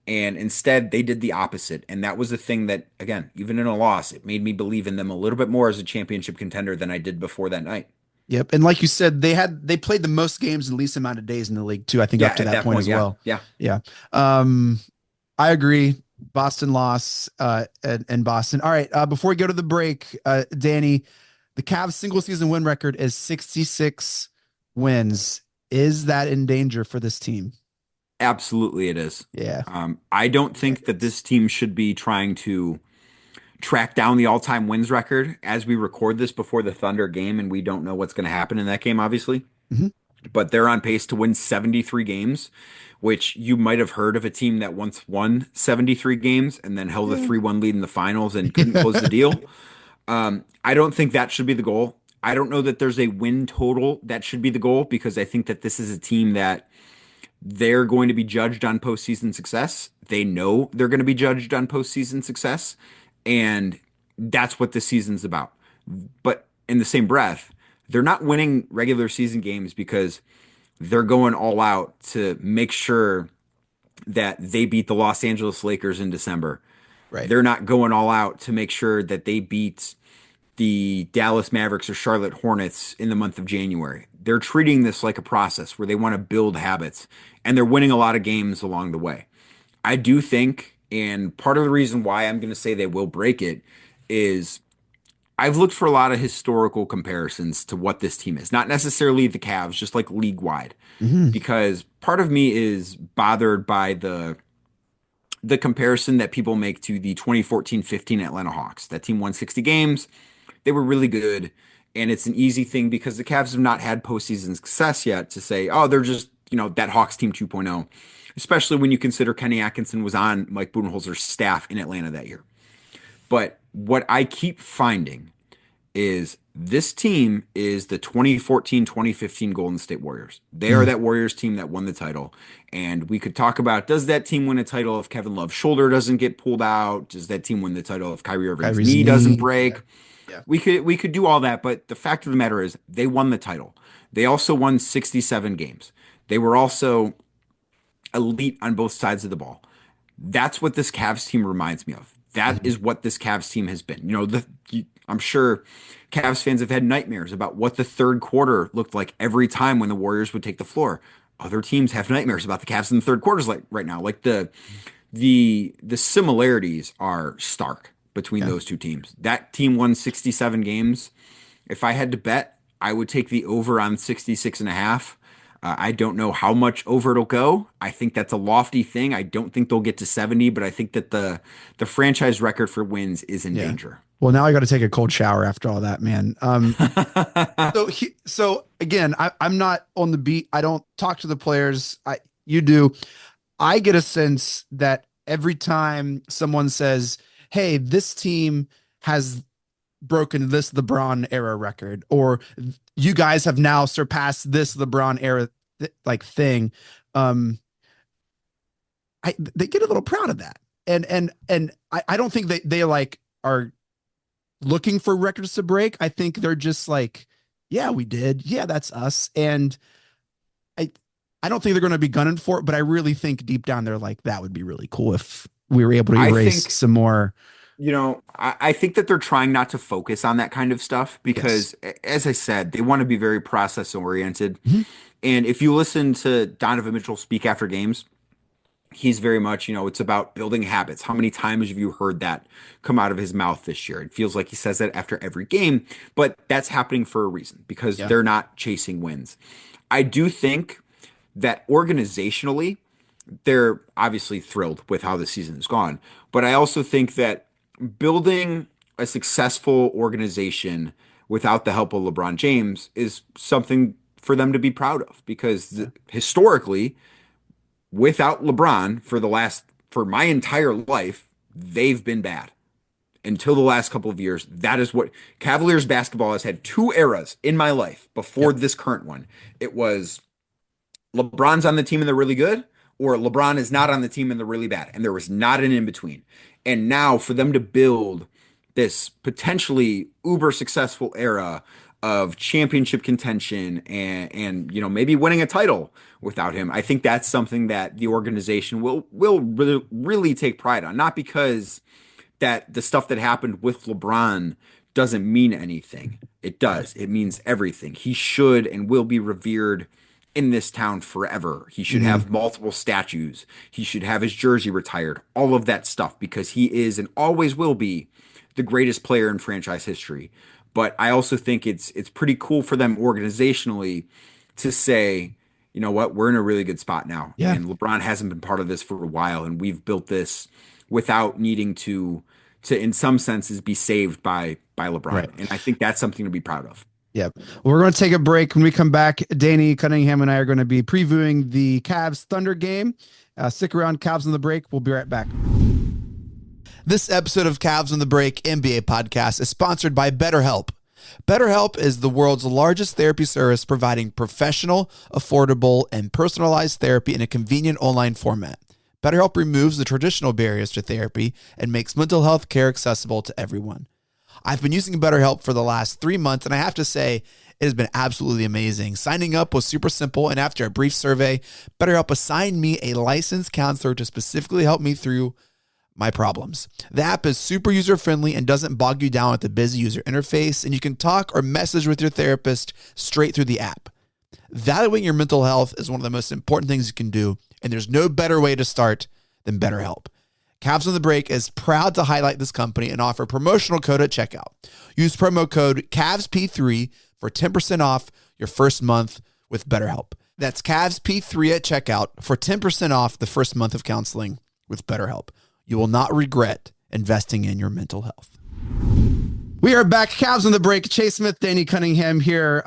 And instead, they did the opposite. And that was the thing that, again, even in a loss, it made me believe in them a little bit more as a championship contender than I did before that night. Yep. And like you said, they played the most games in the least amount of days in the league too. I think Yeah, up to at that that point point, as yeah. well. Yeah. Yeah. Um, I agree. Boston loss, and Boston. All right. Before we go to the break, Danny, the Cavs single season win record is 66 wins. Is that in danger for this team? Absolutely, it is. Yeah. I don't Yeah. think that this team should be trying to track down the all-time wins record as we record this before the Thunder game, and we don't know what's going to happen in that game, obviously. Mhm. But they're on pace to win 73 games, which you might have heard of a team that once won 73 games and then held a 3-1 lead in the finals and couldn't close the deal. I don't think that should be the goal. I don't know that there's a win total that should be the goal because I think that this is a team that they're going to be judged on postseason success. They know they're going to be judged on postseason success, and that's what this season's about. But in the same breath, they're not winning regular season games because they're going all out to make sure that they beat the Los Angeles Lakers in December. Right. They're not going all out to make sure that they beat the Dallas Mavericks or Charlotte Hornets in the month of January. They're treating this like a process where they want to build habits, and they're winning a lot of games along the way. I do think, and part of the reason why I'm going to say they will break it is I've looked for a lot of historical comparisons to what this team is, not necessarily the Cavs, just like league wide, Mhm. because part of me is bothered by the comparison that people make to the 2014-15 Atlanta Hawks. That team won 60 games. They were really good. And it's an easy thing because the Cavs have not had postseason success yet to say, oh, they're just, that Hawks team 2.0, especially when you consider Kenny Atkinson was on Mike Budenholzer's staff in Atlanta that year. But what I keep finding is this team is the 2014-2015 Golden State Warriors. They are that Warriors team that won the title. And we could talk about, does that team win a title if Kevin Love's shoulder doesn't get pulled out? Does that team win the title if Kyrie Irving's Kyrie's knee doesn't break? Yeah. We could do all that, but the fact of the matter is they won the title. They also won 67 games. They were also elite on both sides of the ball. That's what this Cavs team reminds me of. That is what this Cavs team has been. I'm sure Cavs fans have had nightmares about what the third quarter looked like every time when the Warriors would take the floor. Other teams have nightmares about the Cavs in the third quarters like right now. Like the similarities are stark between those two teams. That team won 67 games. If I had to bet, I would take the over on 66 and a half. I don't know how much over it'll go. I think that's a lofty thing. I don't think they'll get to 70, but I think that the franchise record for wins is in danger. Well, now I got to take a cold shower after all that, man. So again, I'm not on the beat. I don't talk to the players. You do. I get a sense that every time someone says, "Hey, this team has broken this LeBron era record," or "You guys have now surpassed this LeBron era thing," they get a little proud of that, and I don't think they like are looking for records to break. I think they're just like, yeah, we did. Yeah, that's us. And I don't think they're going to be gunning for it, but I really think deep down they're like, that would be really cool if we were able to erase some more I think that they're trying not to focus on that kind of stuff Yes. because, as I said, they want to be very process oriented. Mhm. And if you listen to Donovan Mitchell speak after games, he's very much, it's about building habits. How many times have you heard that come out of his mouth this year? It feels like he says that after every game, but that's happening for a reason because Yeah. they're not chasing wins. I do think that organizationally, they're obviously thrilled with how the season has gone. But I also think that building a successful organization without the help of LeBron James is something for them to be proud of because historically, without LeBron for my entire life, they've been bad until the last couple of years. That is what Cavaliers basketball has had two eras in my life before Yep. this current one. It was LeBron's on the team and they're really good, or LeBron is not on the team and they're really bad. And there was not an in between. And now for them to build this potentially uber successful era of championship contention and maybe winning a title without him, I think that's something that the organization will really take pride on. Not because that the stuff that happened with LeBron doesn't mean anything. It Right. does. It means everything. He should and will be revered in this town forever. He should Mhm. have multiple statues. He should have his jersey retired. All of that stuff because he is and always will be the greatest player in franchise history. But I also think it's pretty cool for them organizationally to say, you know what, we're in a really good spot now. Yeah. And LeBron hasn't been part of this for a while, and we've built this without needing to in some senses be saved by LeBron. Right. And I think that's something to be proud of. Yep. We're going to take a break. When we come back, Danny Cunningham and I are going to be previewing the Cavs Thunder game. Stick around, Cavs on the break. We'll be right back. This episode of Cavs on the Break NBA podcast is sponsored by BetterHelp. BetterHelp is the world's largest therapy service providing professional, affordable, and personalized therapy in a convenient online format. BetterHelp removes the traditional barriers to therapy and makes mental health care accessible to everyone. I've been using BetterHelp for the last 3 months, and I have to say, it has been absolutely amazing. Signing up was super simple, and after a brief survey, BetterHelp assigned me a licensed counselor to specifically help me through my problems. The app is super user-friendly and doesn't bog you down with the busy user interface, and you can talk or message with your therapist straight through the app. Valuing your mental health is one of the most important things you can do, and there's no better way to start than BetterHelp. Cavs on the Break is proud to highlight this company and offer promotional code at checkout. Use promo code CAVSP3 for 10% off your first month with BetterHelp. That's CAVSP3 at checkout for 10% off the first month of counseling with BetterHelp. You will not regret investing in your mental health. We are back. Cavs on the Break. Chase Smith, Danny Cunningham here.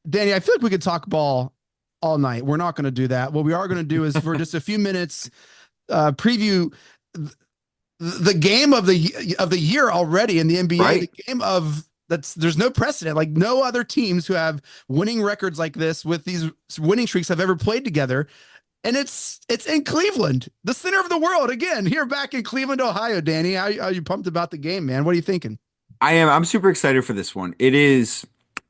Danny, I feel like we could talk ball all night. We're not going to do that. What we are going to do is for just a few minutes preview the game of the year already in the NBA. Right. The game of there's no precedent. Like no other teams who have winning records like this with these winning streaks have ever played together. And it's in Cleveland, the center of the world. Again, here back in Cleveland, Ohio. Danny, how are you pumped about the game, man? What are you thinking? I am. I'm super excited for this one. It is.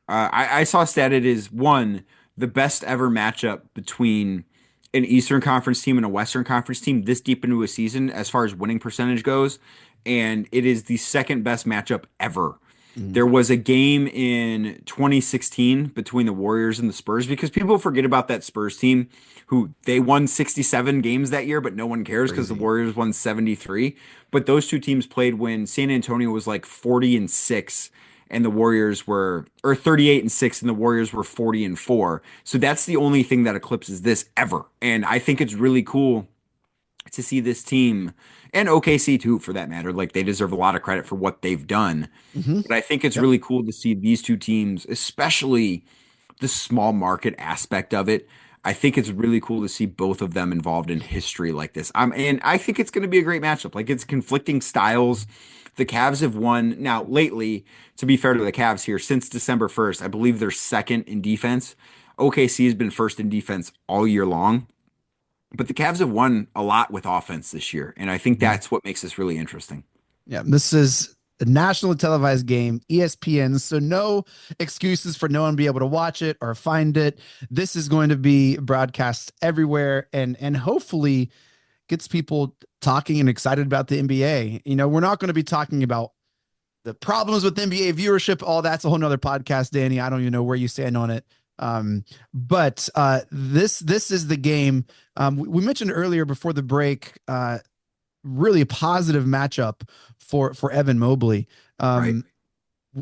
I saw a stat. It is the best ever matchup between an Eastern Conference team and a Western Conference team this deep into a season as far as winning percentage goes, and it is the second best matchup ever. There was a game in 2016 between the Warriors and the Spurs because people forget about that Spurs team who they won 67 games that year, but no one cares because the Warriors won 73. But those two teams played when San Antonio was like 40-6 and the Warriors were, or 38-6 and the Warriors were 40-4. So that's the only thing that eclipses this ever. And I think it's really cool to see this team and OKC too, for that matter. Like they deserve a lot of credit for what they've done. But I think it's really cool to see these two teams, especially the small market aspect of it. I think it's really cool to see both of them involved in history like this. And I think it's going to be a great matchup. Like it's conflicting styles. The Cavs have won now lately, to be fair to the Cavs here, since December 1st. I believe they're second in defense. OKC has been first in defense all year long. But the Cavs have won a lot with offense this year, and I think that's what makes this really interesting. Yeah, this is a nationally televised game, ESPN, so no excuses for no one to be able to watch it or find it. This is going to be broadcast everywhere and hopefully gets people talking and excited about the NBA. We're not going to be talking about the problems with NBA viewership. All that's a whole nother podcast, Danny. I don't even know where you stand on it. But this is the game. We mentioned earlier before the break, really a positive matchup for Evan Mobley. Right.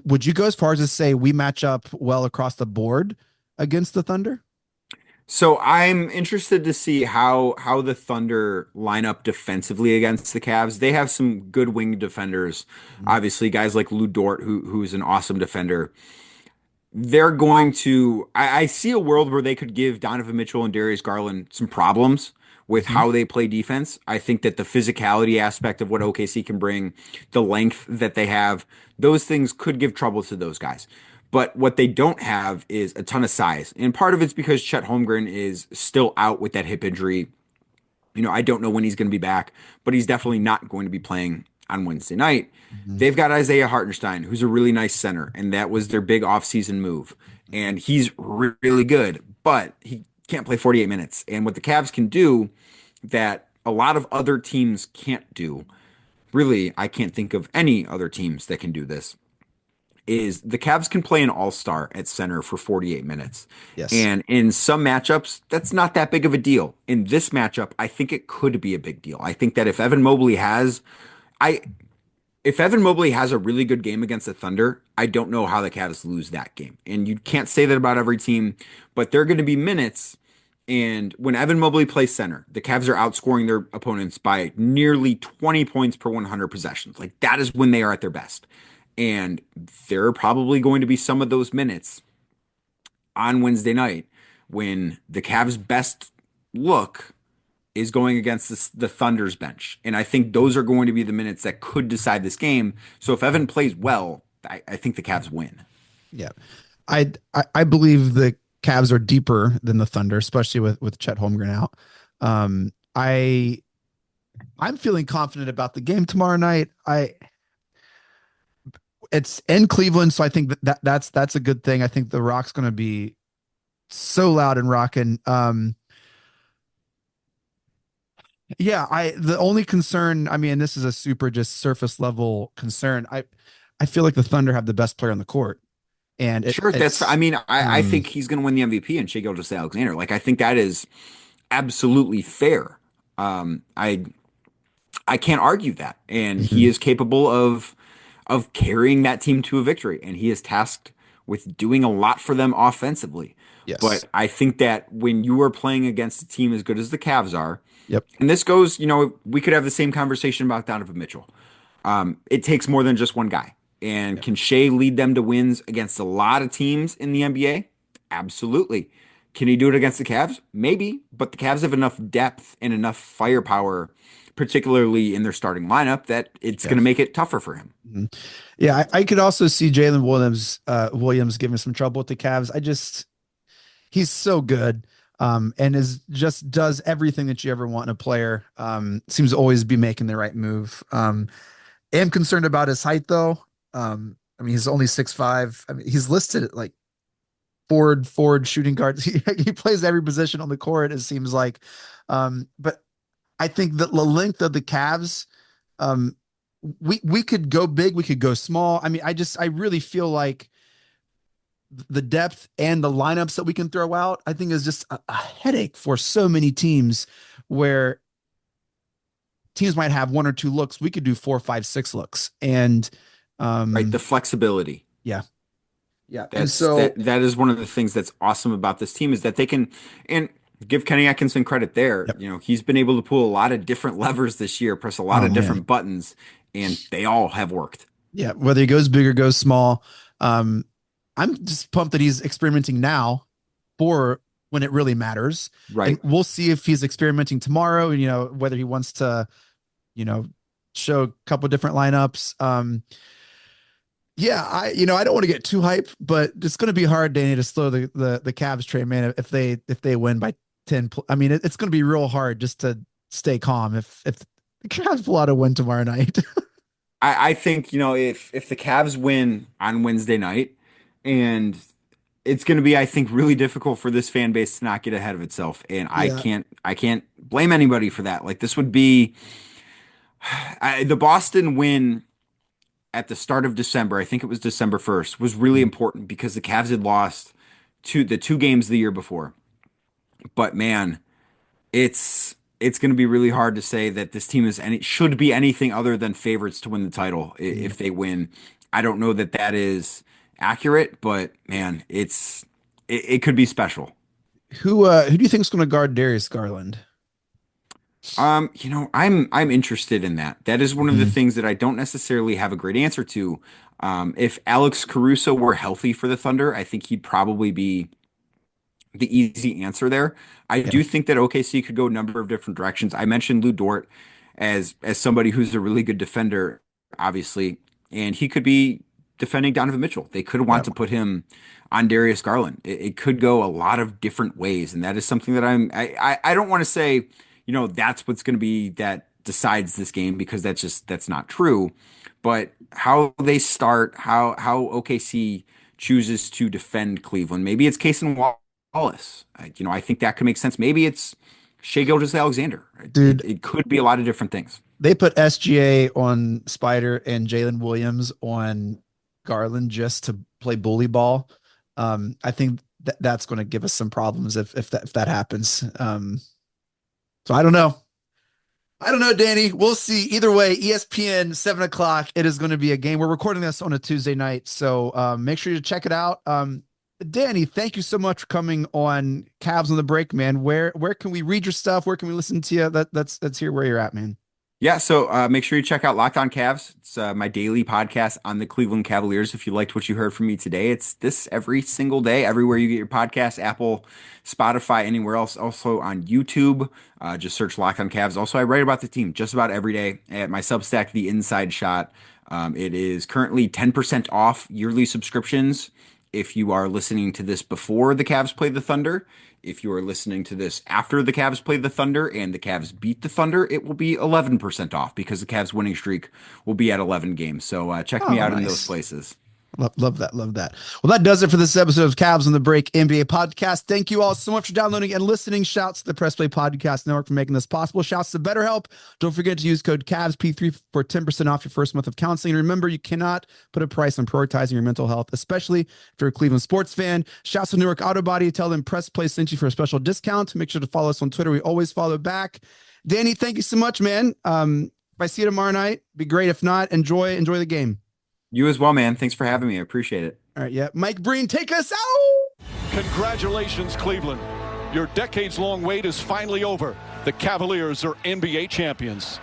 Would you go as far as to say we match up well across the board against the Thunder? So I'm interested to see how the Thunder line up defensively against the Cavs. They have some good wing defenders. Obviously, guys like Lou Dort, who's an awesome defender. They're going to. I see a world where they could give Donovan Mitchell and Darius Garland some problems with Mhm. how they play defense. I think that the physicality aspect of what OKC can bring, the length that they have, those things could give trouble to those guys. But what they don't have is a ton of size. And part of it's because Chet Holmgren is still out with that hip injury. I don't know when he's going to be back, but he's definitely not going to be playing on Wednesday night. Mhm. They've got Isaiah Hartenstein, who's a really nice center, and that was their big offseason move. And he's really good, but he can't play 48 minutes. And what the Cavs can do that a lot of other teams can't do, really, I can't think of any other teams that can do this, is the Cavs can play an all-star at center for 48 minutes. Yes. And in some matchups, that's not that big of a deal. In this matchup, I think it could be a big deal. I think that I if Evan Mobley has a really good game against the Thunder, I don't know how the Cavs lose that game. And you can't say that about every team, but there are going to be minutes. And when Evan Mobley plays center, the Cavs are outscoring their opponents by nearly 20 points per 100 possessions. Like that is when they are at their best. And there are probably going to be some of those minutes on Wednesday night when the Cavs' best look is going against the Thunder's bench. And I think those are going to be the minutes that could decide this game. So if Evan plays well, I think the Cavs win. Yeah. I believe the Cavs are deeper than the Thunder, especially with Chet Holmgren out. I'm feeling confident about the game tomorrow night. It's in Cleveland, so I think that's a good thing. I think the Rock's going to be so loud and rocking. Yeah, the only concern, I mean, this is a super just surface level concern. I feel like the Thunder have the best player on the court, and Sure, it's I think he's going to win the MVP and Shai Gilgeous-Alexander. Like, I think that is absolutely fair. I can't argue that. And he Mhm. is capable of carrying that team to a victory. And he is tasked with doing a lot for them offensively. Yes. But I think that when you are playing against a team as good as the Cavs are, Yep. and this goes, we could have the same conversation about Donovan Mitchell. It takes more than just one guy. And Yep. can Shea lead them to wins against a lot of teams in the NBA? Absolutely. Can he do it against the Cavs? Maybe, but the Cavs have enough depth and enough firepower, particularly in their starting lineup, that it's going to Yes. make it tougher for him. Mhm. Yeah, I could also see Jalen Williams giving some trouble with the Cavs. He's so good. And is just does everything that you ever want in a player. Seems to always be making the right move. Am concerned about his height though. I mean, he's only 6'5". I mean, he's listed at like forward shooting guard. He plays every position on the court, it seems like. But I think that the length of the Cavs, um, we could go big, we could go small. I mean, I really feel like the depth and the lineups that we can throw out, I think is just a headache for so many teams where teams might have one or two looks. We could do 4, 5, 6 looks. And Right? The flexibility. yeah. Yeah. And That's so, that is one of the things that's awesome about this team is that they can and give Kenny Atkinson credit there. yep. He's been able to pull a lot of different levers this year, press a lot Oh of man. different buttons, and they all have worked. Yeah. Whether he goes big or goes small. Um, I'm just pumped that he's experimenting now for when it really matters. And Right. we'll see if he's experimenting tomorrow, whether he wants to, you know, show a couple different lineups. Yeah, I don't want to get too hype, but it's going to be hard, Danny, to slow the Cavs train, man. If they win by 10, I mean, it's going to be real hard just to stay calm if the Cavs pull out a win tomorrow night. I think, if the Cavs win on Wednesday night and it's going to be, I think, really difficult for this fan base to not get ahead of itself, and Yeah. I can't blame anybody for that. Like this would be the Boston win at the start of December. I think it was December 1st was really important because the Cavs had lost the two games the year before. But man, it's going to be really hard to say that this team should be anything other than favorites to win the title if they win. I don't know that that is accurate, but man, it could be special. Who do you think is going to guard Darius Garland? I'm interested in that. That is one of the Mhm. things that I don't necessarily have a great answer to. If Alex Caruso were healthy for the Thunder, I think he'd probably be the easy answer there. I Yeah. do think that OKC could go a number of different directions. I mentioned Lou Dort as somebody who's a really good defender, obviously, and he could be defending Donovan Mitchell. They could want Yeah. to put him on Darius Garland. It could go a lot of different ways, and that is something that I don't want to say, that's what's going to be that decides this game because that's not true. But how they start, how OKC chooses to defend Cleveland. Maybe it's Case and Wallace. I think that could make sense. Maybe it's Shea Gilgeous-Alexander. It, Dude, it could be a lot of different things. they put SGA on Spider and Jalen Williams on Garland just to play bully ball. I think that's going to give us some problems if that happens. So I don't know. I don't know, Danny. We'll see. Either way, ESPN 7 o'clock. It is going to be a game. We're recording this on a Tuesday night, so make sure you check it out. Danny, thank you so much for coming on Cavs on the Break, man. Where can we read your stuff? Where can we listen to you? Let's hear where you're at, man. Yeah, so make sure you check out Locked On Cavs. It's my daily podcast on the Cleveland Cavaliers. If you liked what you heard from me today, it's this every single day, everywhere you get your podcast, Apple, Spotify, anywhere else. Also on YouTube, just search Locked On Cavs. Also, I write about the team just about every day at my Substack, The Inside Shot. It is currently 10% off yearly subscriptions if you are listening to this before the Cavs play the Thunder. If you are listening to this after the Cavs play the Thunder and the Cavs beat the Thunder, it will be 11% off because the Cavs winning streak will be at 11 games. So check me out in those Nice. places. Love that. Love that. Well, that does it for this episode of Cavs on the Break NBA podcast. Thank you all so much for downloading and listening. Shouts to the Press Play Podcast Network for making this possible. Shouts to BetterHelp. Don't forget to use code CAVSP3 for 10% off your first month of counseling. Remember, you cannot put a price on prioritizing your mental health, especially if you're a Cleveland sports fan. Shouts to Newark Autobody. Tell them Press Play sent you for a special discount. Make sure to follow us on Twitter. We always follow back. Danny, thank you so much, man. If I see you tomorrow night, be great. If not, enjoy the game. You as well, man. Thanks for having me. I appreciate it. All right, yeah. Mike Breen, take us out. Congratulations, Cleveland. Your decades-long wait is finally over. The Cavaliers are NBA champions.